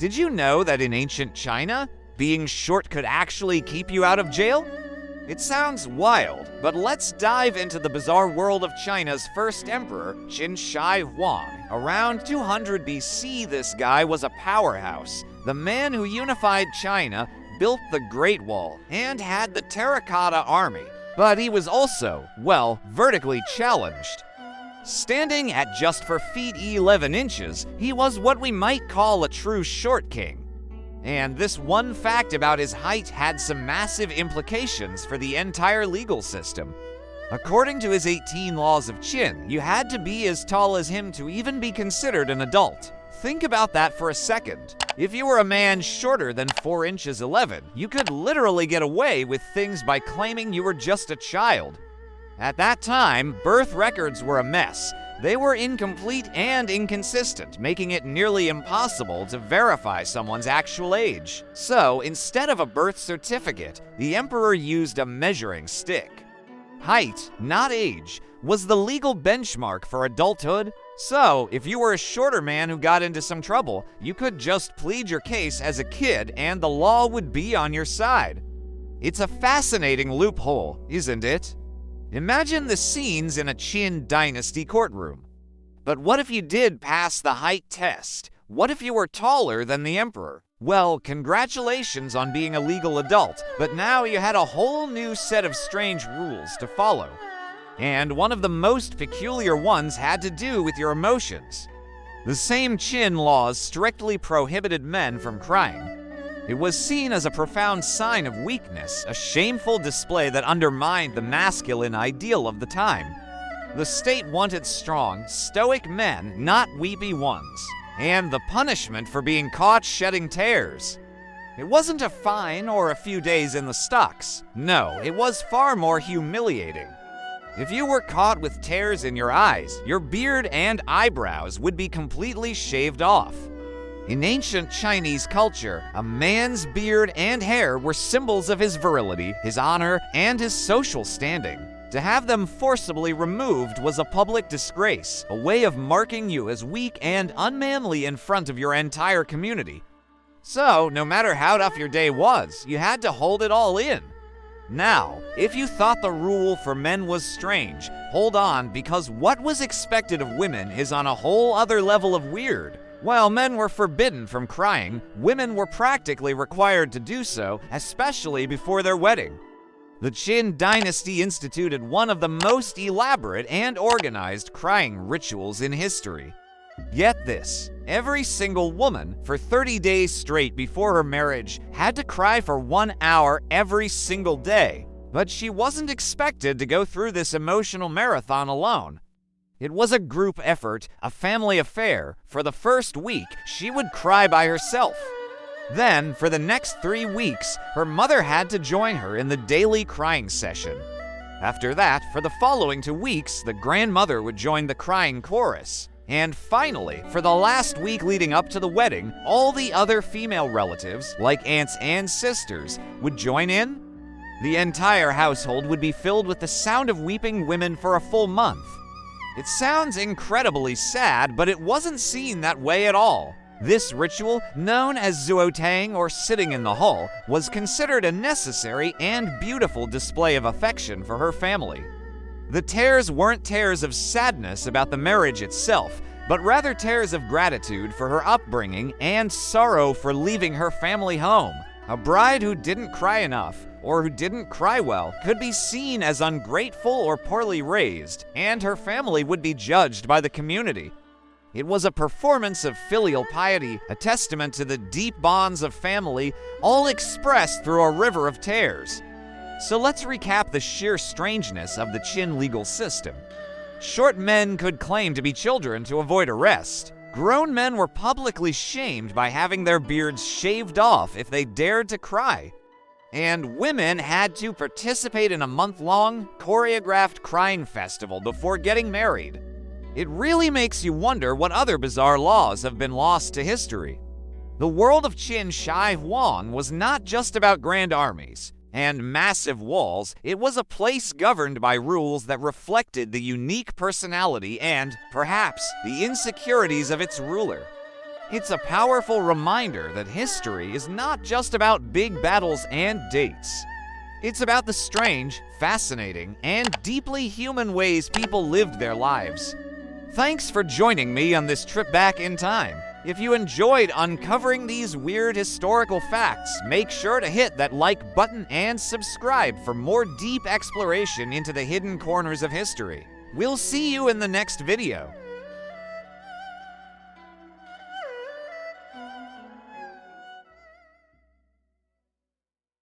Did you know that in ancient China, being short could actually keep you out of jail? It sounds wild, but let's dive into the bizarre world of China's first emperor, Qin Shihuang. Around 200 BC, this guy was a powerhouse. The man who unified China, built the Great Wall, and had the Terracotta Army. But he was also, well, vertically challenged. Standing at just 4 feet 11 inches, he was what we might call a true short king. And this one fact about his height had some massive implications for the entire legal system. According to his 18 laws of Qin, you had to be as tall as him to even be considered an adult. Think about that for a second. If you were a man shorter than 4 inches 11, you could literally get away with things by claiming you were just a child. At that time, birth records were a mess. They were incomplete and inconsistent, making it nearly impossible to verify someone's actual age. So, instead of a birth certificate, the emperor used a measuring stick. Height, not age, was the legal benchmark for adulthood. So, if you were a shorter man who got into some trouble, you could just plead your case as a kid and the law would be on your side. It's a fascinating loophole, isn't it? Imagine the scenes in a Qin Dynasty courtroom. But what if you did pass the height test? What if you were taller than the emperor? Well, congratulations on being a legal adult, but now you had a whole new set of strange rules to follow. And one of the most peculiar ones had to do with your emotions. The same Qin laws strictly prohibited men from crying. It was seen as a profound sign of weakness, a shameful display that undermined the masculine ideal of the time. The state wanted strong, stoic men, not weepy ones. And the punishment for being caught shedding tears. It wasn't a fine or a few days in the stocks. No, it was far more humiliating. If you were caught with tears in your eyes, your beard and eyebrows would be completely shaved off. In ancient Chinese culture, a man's beard and hair were symbols of his virility, his honor, and his social standing. To have them forcibly removed was a public disgrace, a way of marking you as weak and unmanly in front of your entire community. So, no matter how tough your day was, you had to hold it all in. Now, if you thought the rule for men was strange, hold on, because what was expected of women is on a whole other level of weird. While men were forbidden from crying, women were practically required to do so, especially before their wedding. The Qin Dynasty instituted one of the most elaborate and organized crying rituals in history. Get this, every single woman, for 30 days straight before her marriage, had to cry for 1 hour every single day. But she wasn't expected to go through this emotional marathon alone. It was a group effort, a family affair. For the first week, she would cry by herself. Then, for the next 3 weeks, her mother had to join her in the daily crying session. After that, for the following 2 weeks, the grandmother would join the crying chorus. And finally, for the last week leading up to the wedding, all the other female relatives, like aunts and sisters, would join in. The entire household would be filled with the sound of weeping women for a full month. It sounds incredibly sad, but it wasn't seen that way at all. This ritual, known as zuotang or sitting in the hall, was considered a necessary and beautiful display of affection for her family. The tears weren't tears of sadness about the marriage itself, but rather tears of gratitude for her upbringing and sorrow for leaving her family home. A bride who didn't cry enough, or who didn't cry well, could be seen as ungrateful or poorly raised, and her family would be judged by the community. It was a performance of filial piety, a testament to the deep bonds of family, all expressed through a river of tears. So let's recap the sheer strangeness of the Qin legal system. Short men could claim to be children to avoid arrest. Grown men were publicly shamed by having their beards shaved off if they dared to cry. And women had to participate in a month-long, choreographed crying festival before getting married. It really makes you wonder what other bizarre laws have been lost to history. The world of Qin Shihuang was not just about grand armies and massive walls. It was a place governed by rules that reflected the unique personality and, perhaps, the insecurities of its ruler. It's a powerful reminder that history is not just about big battles and dates. It's about the strange, fascinating, and deeply human ways people lived their lives. Thanks for joining me on this trip back in time. If you enjoyed uncovering these weird historical facts, make sure to hit that like button and subscribe for more deep exploration into the hidden corners of history. We'll see you in the next video.